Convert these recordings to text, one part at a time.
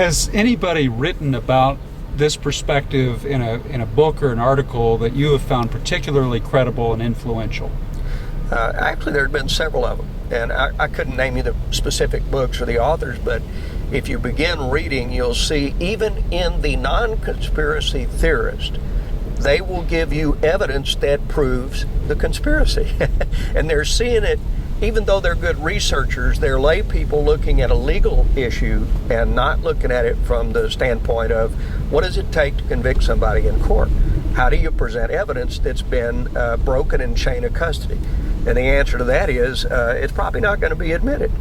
Has anybody written about this perspective in a book or an article that you have found particularly credible and influential? Actually, there have been several of them, and I couldn't name you the specific books or the authors, but if you begin reading, you'll see even in the non-conspiracy theorist, they will give you evidence that proves the conspiracy. And they're seeing it, even though they're good researchers, they're lay people looking at a legal issue and not looking at it from the standpoint of what does it take to convict somebody in court? How do you present evidence that's been broken in chain of custody? And the answer to that is it's probably not going to be admitted.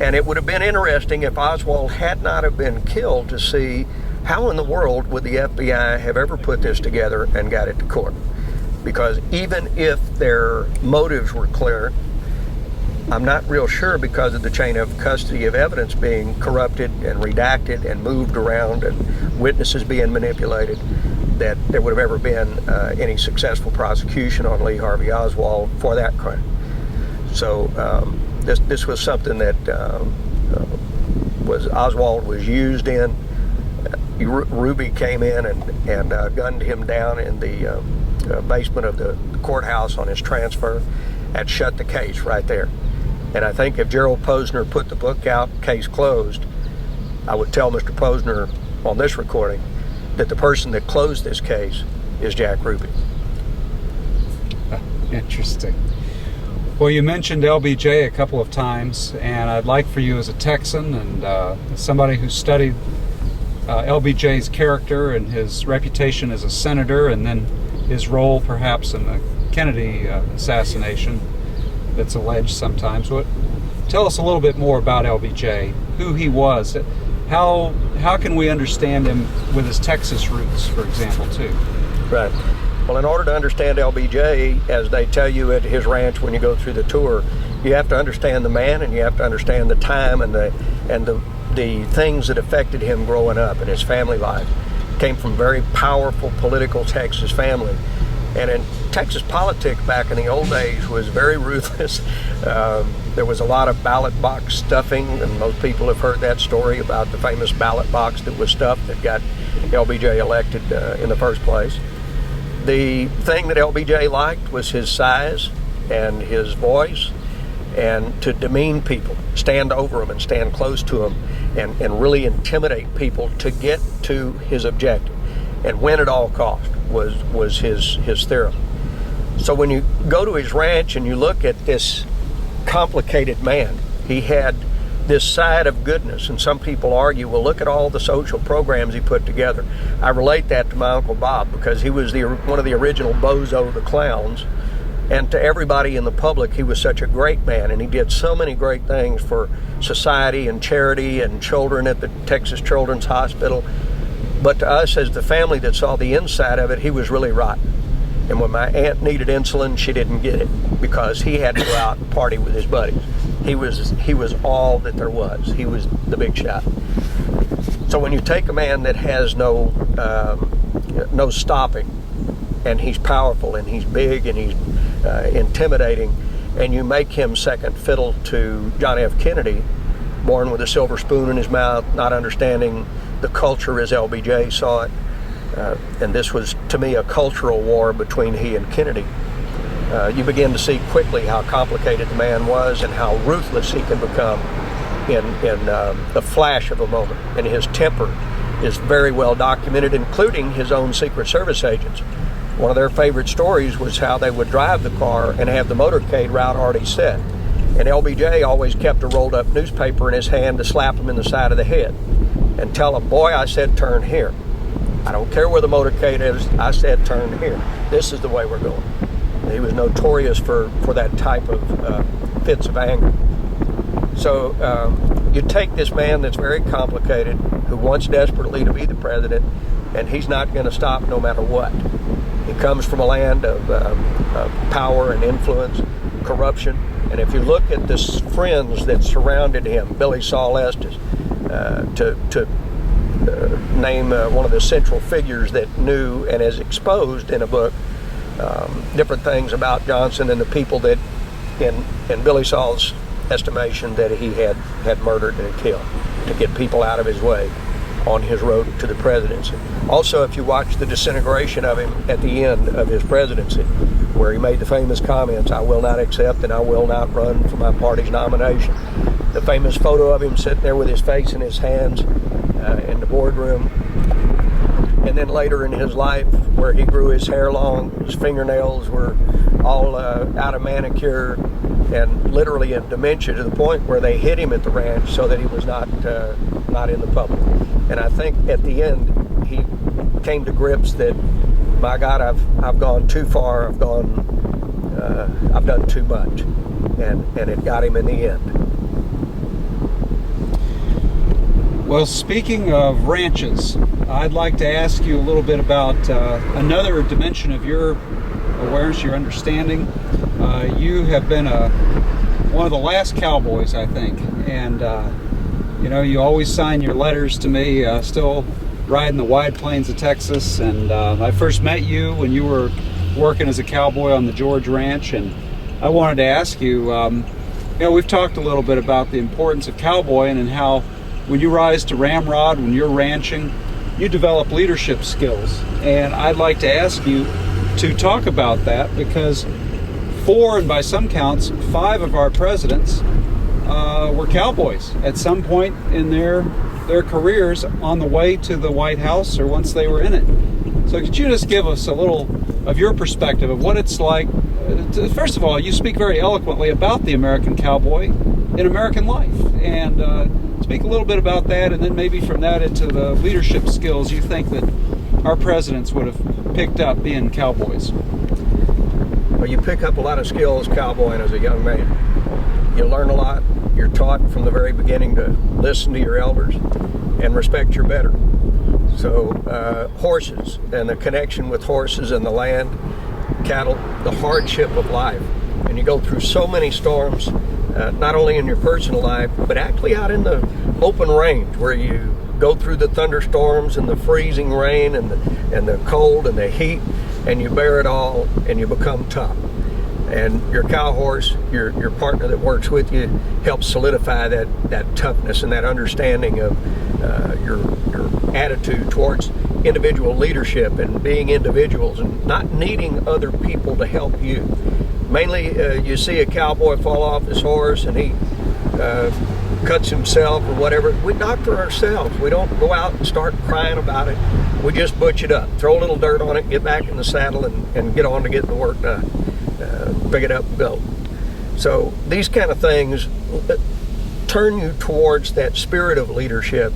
And it would have been interesting if Oswald had not have been killed to see how in the world would the FBI have ever put this together and got it to court. Because even if their motives were clear, I'm not real sure, because of the chain of custody of evidence being corrupted and redacted and moved around and witnesses being manipulated, that there would have ever been any successful prosecution on Lee Harvey Oswald for that crime. So this was something that Oswald was used in. Ruby came in and gunned him down in the basement of the courthouse on his transfer. That shut the case right there. And I think if Gerald Posner put the book out, case closed, I would tell Mr. Posner on this recording that the person that closed this case is Jack Ruby. Interesting. Well, you mentioned LBJ a couple of times, and I'd like for you as a Texan and somebody who studied LBJ's character and his reputation as a senator, and then his role perhaps in the Kennedy assassination that's alleged sometimes. Tell us a little bit more about LBJ, who he was. How can we understand him with his Texas roots, for example, too? Right. Well, in order to understand LBJ, as they tell you at his ranch when you go through the tour, you have to understand the man, and you have to understand the time and the things that affected him growing up and his family life. Came from a very powerful political Texas family. And in Texas politics back in the old days was very ruthless. There was a lot of ballot box stuffing, and most people have heard that story about the famous ballot box that was stuffed that got LBJ elected in the first place. The thing that LBJ liked was his size and his voice, and to demean people, stand over them and stand close to them, and really intimidate people to get to his objective, and win at all cost was his theorem. So when you go to his ranch and you look at this complicated man, he had this side of goodness, and some people argue, well, look at all the social programs he put together. I relate that to my Uncle Bob, because he was one of the original Bozo the Clowns, and to everybody in the public, he was such a great man, and he did so many great things for society and charity and children at the Texas Children's Hospital. But to us, as the family that saw the inside of it, he was really rotten. And when my aunt needed insulin, she didn't get it, because he had to go out and party with his buddies. He was all that there was. He was the big shot. So when you take a man that has no stopping, and he's powerful, and he's big, and he's intimidating, and you make him second fiddle to John F. Kennedy, born with a silver spoon in his mouth, not understanding the culture as LBJ saw it. And this was, to me, a cultural war between he and Kennedy. You begin to see quickly how complicated the man was and how ruthless he can become in the flash of a moment. And his temper is very well documented, including his own Secret Service agents. One of their favorite stories was how they would drive the car and have the motorcade route already set. And LBJ always kept a rolled up newspaper in his hand to slap him in the side of the head and tell him, boy, I said turn here. I don't care where the motorcade is, I said turn here. This is the way we're going. He was notorious for that type of fits of anger. So you take this man that's very complicated, who wants desperately to be the president, and he's not going to stop no matter what. He comes from a land of power and influence, corruption, and if you look at the friends that surrounded him, Billy Saul Estes, to name one of the central figures that knew and has exposed in a book different things about Johnson and the people that, in Billy Saul's estimation, that he had murdered and killed to get people out of his way. on his road to the presidency. Also, if you watch the disintegration of him at the end of his presidency, where he made the famous comments, "I will not accept and I will not run for my party's nomination." The famous photo of him sitting there with his face in his hands in the boardroom. And then later in his life, where he grew his hair long, his fingernails were all out of manicure, and literally in dementia, to the point where they hid him at the ranch so that he was not in the public. And I think at the end he came to grips that, my God, I've gone too far. I've done too much, and it got him in the end. Well, speaking of ranches, I'd like to ask you a little bit about another dimension of your awareness, your understanding. You have been one of the last cowboys, I think, and you always sign your letters to me, still riding the wide plains of Texas. And I first met you when you were working as a cowboy on the George Ranch, and I wanted to ask you, we've talked a little bit about the importance of cowboying and how when you rise to ramrod, when you're ranching, you develop leadership skills. And I'd like to ask you to talk about that, because 4, and by some counts 5 of our presidents were cowboys at some point in their careers on the way to the White House or once they were in it. So could you just give us a little of your perspective of what it's like? First of all, you speak very eloquently about the American cowboy in American life, and speak a little bit about that, and then maybe from that into the leadership skills you think that our presidents would have picked up being cowboys. Well, you pick up a lot of skills cowboying as a young man. You learn a lot. You're taught from the very beginning to listen to your elders and respect your better. So horses and the connection with horses and the land, cattle, the hardship of life. And you go through so many storms, not only in your personal life, but actually out in the open range, where you go through the thunderstorms and the freezing rain and the cold and the heat, and you bear it all and you become tough. And your cow horse, your partner that works with you, helps solidify that toughness and that understanding of your attitude towards individual leadership and being individuals and not needing other people to help you. Mainly, you see a cowboy fall off his horse and he cuts himself or whatever. We doctor ourselves. We don't go out and start crying about it. We just butch it up, throw a little dirt on it, get back in the saddle, and get on to getting the work done. Pick it up and go. So these kind of things turn you towards that spirit of leadership,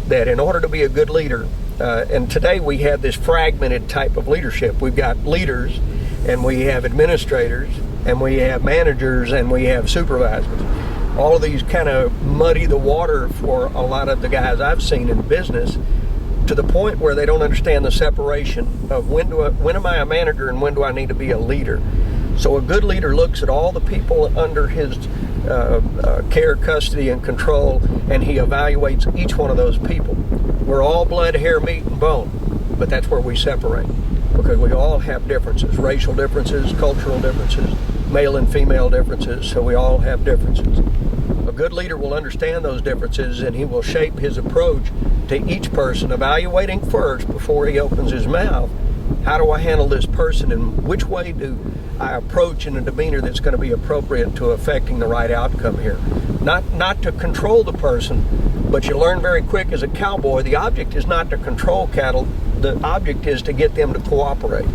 that in order to be a good leader, and today we have this fragmented type of leadership. We've got leaders, and we have administrators, and we have managers, and we have supervisors. All of these kind of muddy the water for a lot of the guys I've seen in business, to the point where they don't understand the separation of when am I a manager and when do I need to be a leader. So a good leader looks at all the people under his care, custody, and control, and he evaluates each one of those people. We're all blood, hair, meat, and bone, but that's where we separate, because we all have differences, racial differences, cultural differences, male and female differences, so we all have differences. A good leader will understand those differences, and he will shape his approach to each person, evaluating first before he opens his mouth. How do I handle this person, and which way do I approach in a demeanor that's going to be appropriate to affecting the right outcome here? Not to control the person, but you learn very quick as a cowboy, the object is not to control cattle, the object is to get them to cooperate.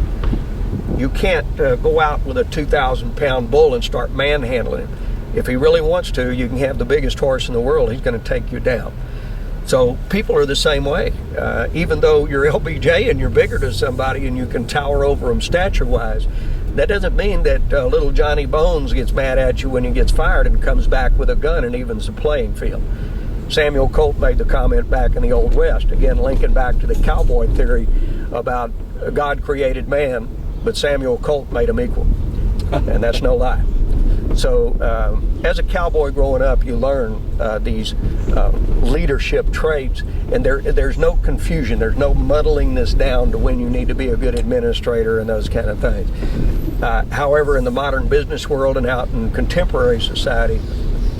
You can't go out with a 2,000-pound bull and start manhandling him. If he really wants to, you can have the biggest horse in the world, he's going to take you down. So people are the same way. Even though you're LBJ and you're bigger than somebody and you can tower over them stature-wise, that doesn't mean that little Johnny Bones gets mad at you when he gets fired and comes back with a gun and evens the playing field. Samuel Colt made the comment back in the Old West, again linking back to the cowboy theory about God created man, but Samuel Colt made him equal. And that's no lie. So as a cowboy growing up, you learn these leadership traits, and there's no confusion. There's no muddling this down to when you need to be a good administrator and those kind of things. However, in the modern business world and out in contemporary society,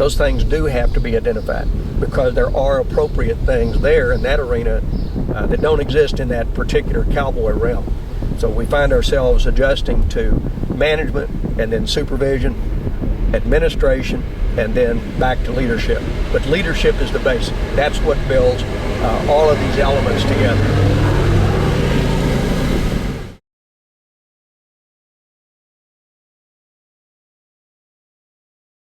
those things do have to be identified, because there are appropriate things there in that arena that don't exist in that particular cowboy realm. So we find ourselves adjusting to management, and then supervision, administration, and then back to leadership. But leadership is the basic. That's what builds all of these elements together.